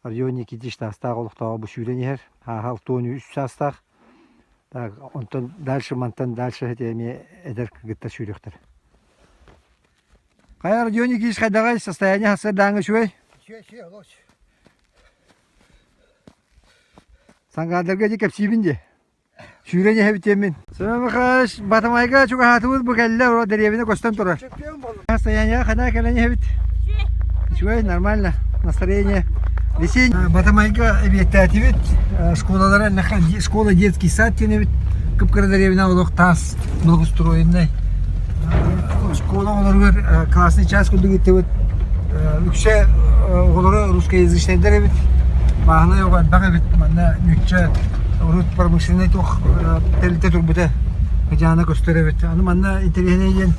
Районе кидиш тастак олуктагы бу шүренер. Хал тону 3 састак. Так, онтон дальше мантан дальше теме эдер гытта шүректер. Кая районе кидиш кайдагай состояние хасыр даңы шуй? Лучше. Саңгадырга же кепсибинде. Шүрене хебитемин. Сымахаш Батамайга чуга хатыбыз бу келле о деревине костан турар. Состояние хана келене хебит. Шуй нормально. Настроение. Весенний. Батамайга объективит. Школалары, школа детский сад теневит. Кыпкыр деревина олох тас благоустроенный. Школа олар классный час кудугит вот. Үкше олары русскоязычный деревит. Бағына yoğun bağı bit, bana nükçe urut pромышленный тох телте турбута хажана gösterevit. Аны бана интернеттен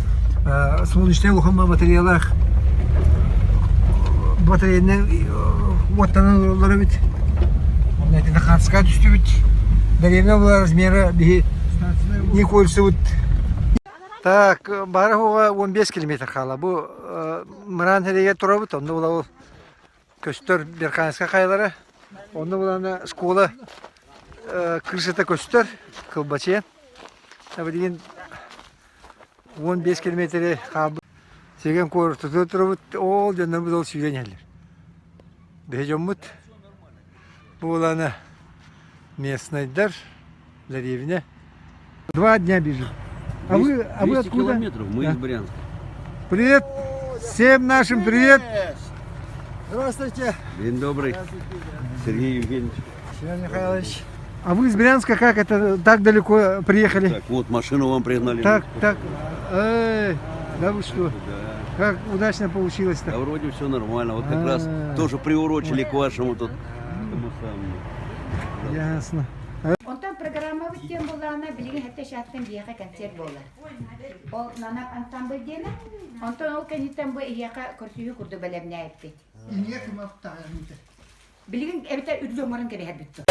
солнечный ухама материалах батарейный оттанан олары бит. Аны это хатска düştü bit. Деревня была размера не кольцы вот. Так, барыгы 15 километр хала. Бу Мыран хереге тура бит, онда була көстөр Берканска кайлары. Onda bulan şkola kırşıta göster kılbaçıya. Tabi deyin 15 kilometre kabı. Segen kor tutup ol canlarımız ol sürenyeler. Behecomut bu bulan местныйдар для деревни. 2 дня бежим. А вы откуда? Километров, мы из Брянска. Привет всем нашим, привет. Здравствуйте. День добрый. Сергей Евгеньевич. Сергей Михайлович. А вы из Брянска как это так далеко приехали? Так, вот машину вам пригнали. Так. Да вы что? Да. Как удачно получилось-то? Да вроде все нормально. Вот как раз тоже приурочили к вашему тут. Ясно. Ondan programma bitten bulana bilgin hatta şahsen diye konser bolar. O nana ansambl diyene. Ondan o kanitten bu iyaka kursuyu kurdu belemne etti. Niye kımakta? Bilgin evde ürlü umarım gibi her bitti.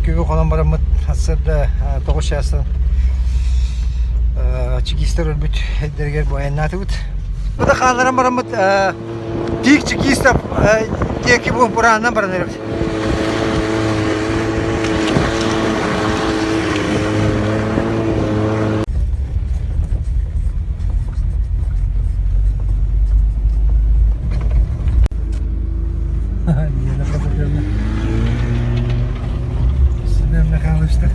Köyü olan baramıt hasırda toğuş yaşın çekistler ölbüt derger bu ayanatı bud. Bu da kanlara baramıt dik çekistap teki bu burandan baranır. Ne kadar görme. Ne kalmıştı?